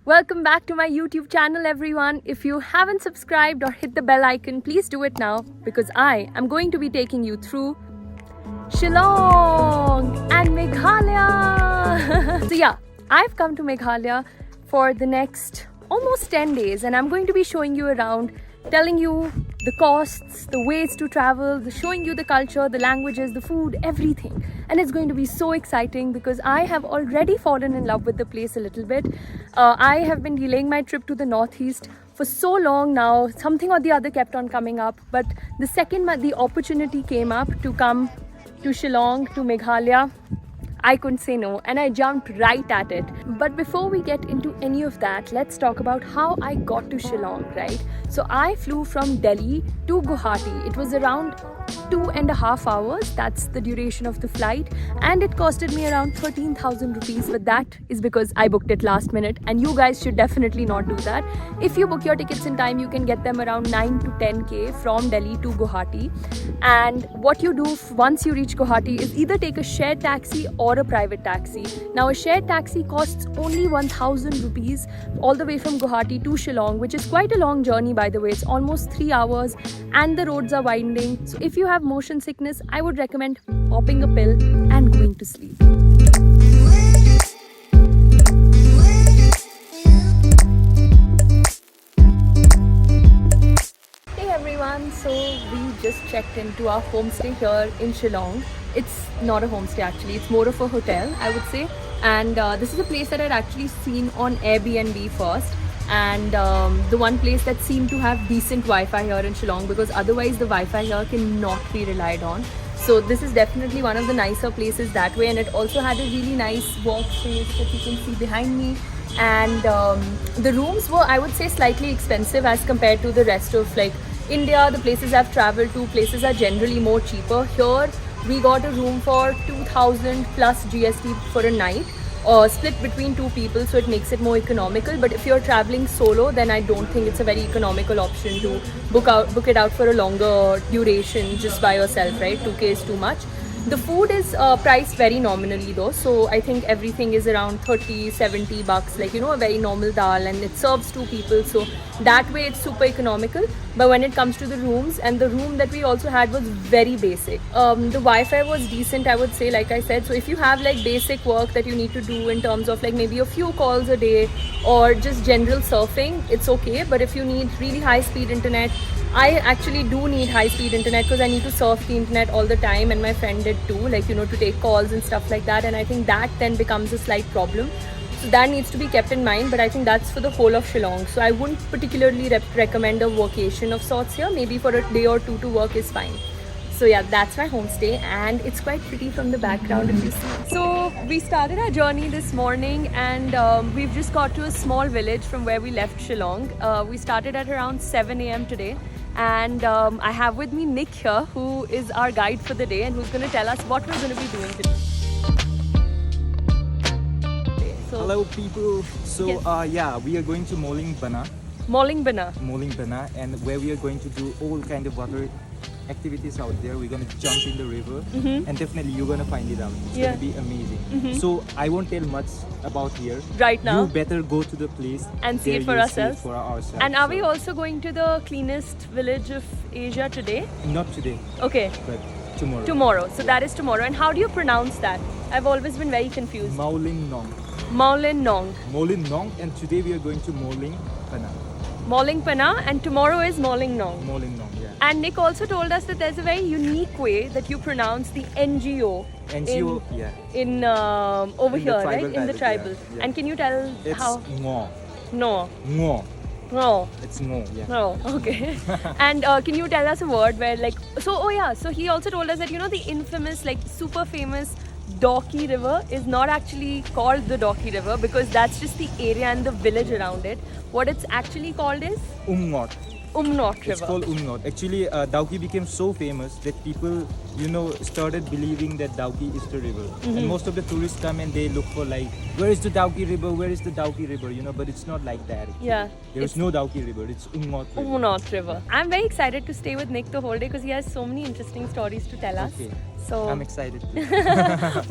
Welcome back to my YouTube channel, everyone. If you haven't subscribed or hit the bell icon, please do it now because I am going to be taking you through Shillong and Meghalaya. So yeah, I've come to Meghalaya for the next almost 10 days and I'm going to be showing you around, telling you the costs, the ways to travel, showing you the culture, the languages, the food, everything. And it's going to be so exciting because I have already fallen in love with the place a little bit. I have been delaying my trip to the northeast for so long now. Something or the other kept on coming up. But the second the opportunity came up to come to Shillong, to Meghalaya, I couldn't say no and I jumped right at it. But before we get into any of that, let's talk about how I got to Shillong, right? So I flew from Delhi to Guwahati. It was around 2.5 hours. That's the duration of the flight and it costed me around 13,000 rupees, but that is because I booked it last minute and you guys should definitely not do that. If you book your tickets in time, you can get them around 9 to 10k from Delhi to Guwahati. And what you do once you reach Guwahati is either take a shared taxi or a private taxi. Now a shared taxi costs only 1,000 rupees all the way from Guwahati to Shillong, which is quite a long journey, by the way. It's almost 3 hours and the roads are winding. So if you have motion sickness, I would recommend popping a pill and going to sleep. Hey everyone, so we just checked into our homestay here in Shillong. It's not a homestay actually, it's more of a hotel, I would say. And this is a place that I'd actually seen on Airbnb first. And the one place that seemed to have decent Wi-Fi here in Shillong, because otherwise the Wi-Fi here cannot be relied on. So this is definitely one of the nicer places that way, and it also had a really nice walk space that you can see behind me. And the rooms were, I would say, slightly expensive as compared to the rest of like India. The places I've traveled to, places are generally more cheaper. Here we got a room for 2,000 plus GST for a night. Split between two people, so it makes it more economical. But if you're traveling solo, then I don't think it's a very economical option to book it out for a longer duration just by yourself, right? 2k is too much. The food is priced very nominally though, so I think everything is around 30-70 bucks, like, you know, a very normal dal, and it serves two people, so that way it's super economical. But when it comes to the rooms, and the room that we also had was very basic. The Wi-Fi was decent, I would say, like I said. So if you have like basic work that you need to do in terms of like maybe a few calls a day or just general surfing, it's okay. But if you need really high speed internet, I actually do need high speed internet because I need to surf the internet all the time, and my friend did too, like, you know, to take calls and stuff like that. And I think that then becomes a slight problem. So that needs to be kept in mind, but I think that's for the whole of Shillong. So I wouldn't particularly recommend a vacation of sorts here. Maybe for a day or two to work is fine. So yeah, that's my homestay and it's quite pretty from the background if you see. So we started our journey this morning and we've just got to a small village from where we left Shillong. We started at around 7 a.m. today. And I have with me Nick here, who is our guide for the day and who's going to tell us what we're going to be doing today. So, hello people. So yes. Yeah, we are going to Moling Bana. Moling Bana, and where we are going to do all kind of water activities out there. We're going to jump in the river and definitely you're going to find it out. It's going to be amazing. So I won't tell much about here. Right now. You better go to the place and see it for ourselves. And are we also going to the cleanest village of Asia today? Not today. Okay. But tomorrow. Tomorrow. So that is tomorrow. And how do you pronounce that? I've always been very confused. Mawlin Nong. Mawlin Nong. Mawlin Nong, and today we are going to Moling Bana. Moling Bana, and tomorrow is Moling Nong. Moling Nong, yeah. And Nick also told us that there's a very unique way that you pronounce the NGO. NGO, in over in here, right? In the tribal. Yeah. And can you tell it's how? Ngo. No. Ngo. No. It's Ngo, yeah. No, okay. And can you tell us a word where like, so he also told us that, you know, the infamous, like super famous Dauki River is not actually called the Dauki River because that's just the area and the village around it. What it's actually called is? Umngot. Umngot River. It's called Umngot. Actually, Dauki became so famous that people, you know, started believing that Dauki is the river. And most of the tourists come and they look for like, where is the Dauki River? Where is the Dauki River? You know, but it's not like that. Yeah. There is no Dauki River. It's Umngot River. Umngot River. I'm very excited to stay with Nick the whole day because he has so many interesting stories to tell us. Okay. So I'm excited too.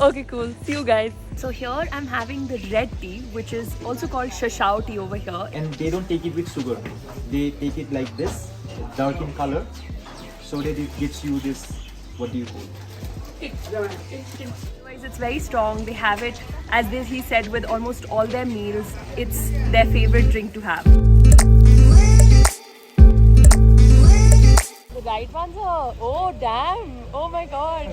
okay, cool. See you guys. So here I'm having the red tea, which is also called shashao tea over here. And they don't take it with sugar. They take it like this, dark in color, so that it gives you this, what do you call it? Otherwise, it's very strong. They have it, as he said, with almost all their meals. It's their favorite drink to have. The right ones are, oh damn, oh my god.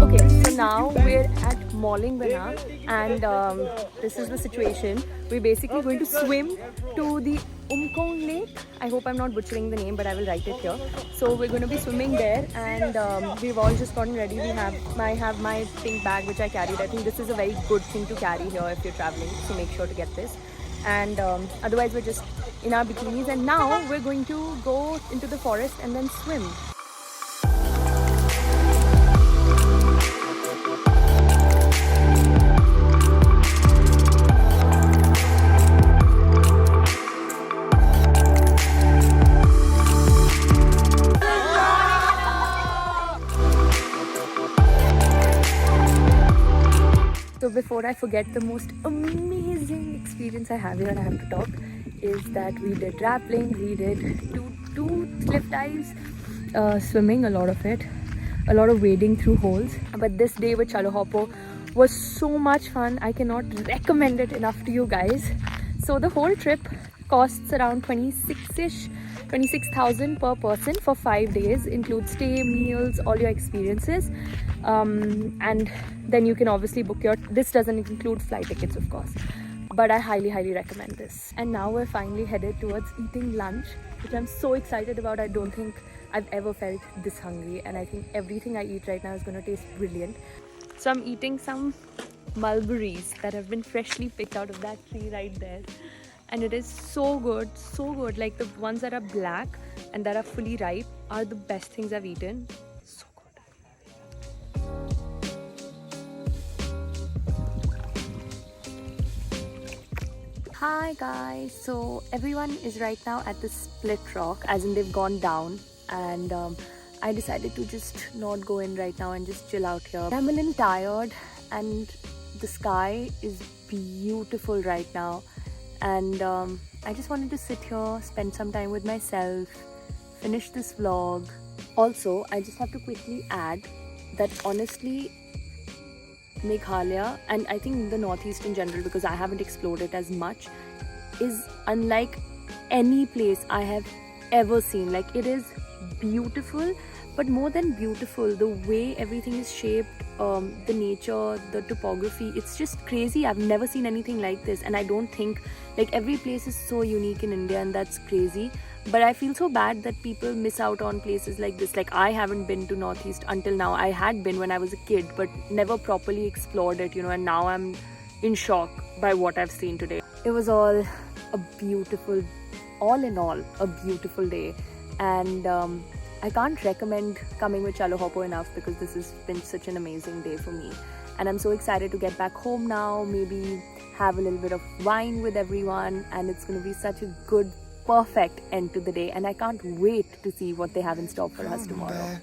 Okay, so now we're at Molingvana and this is the situation. We're basically going to swim to the Umkong Lake. I hope I'm not butchering the name, but I will write it here. So we're going to be swimming there and we've all just gotten ready. I have my pink bag which I carried. I think this is a very good thing to carry here if you're traveling, so make sure to get this. And otherwise we're just in our bikinis and now we're going to go into the forest and then swim. So before I forget, the most amazing experience I have here, I have to talk, is that we did rappelling, we did two cliff dives, swimming, a lot of it, a lot of wading through holes. But this day with Chalo Hoppo was so much fun. I cannot recommend it enough to you guys. So the whole trip costs around 26,000 per person for 5 days, includes stay, meals, all your experiences. And then you can obviously book this doesn't include flight tickets, of course, but I highly recommend this. And now we're finally headed towards eating lunch, which I'm so excited about. I don't think I've ever felt this hungry, and I think everything I eat right now is going to taste brilliant. So I'm eating some mulberries that have been freshly picked out of that tree right there, and it is so good. Like the ones that are black and that are fully ripe are the best things I've eaten. So good. Hi guys, so everyone is right now at the split rock, as in they've gone down, and I decided to just not go in right now and just chill out here. I'm a little tired and the sky is beautiful right now, and I just wanted to sit here, spend some time with myself, finish this vlog. Also, I just have to quickly add that honestly, Meghalaya, and I think the Northeast in general, because I haven't explored it as much, is unlike any place I have ever seen. Like, it is beautiful, but more than beautiful, the way everything is shaped, the nature, the topography, it's just crazy. I've never seen anything like this, and I don't think, like, every place is so unique in India, and that's crazy. But I feel so bad that people miss out on places like this. Like, I haven't been to Northeast until now. I had been when I was a kid, but never properly explored it, you know, and now I'm in shock by what I've seen today. It was all in all, a beautiful day. And I can't recommend coming with Chalo Hoppo enough, because this has been such an amazing day for me. And I'm so excited to get back home now, maybe have a little bit of wine with everyone, and it's going to be such a good, perfect end to the day, and I can't wait to see what they have in store for us tomorrow.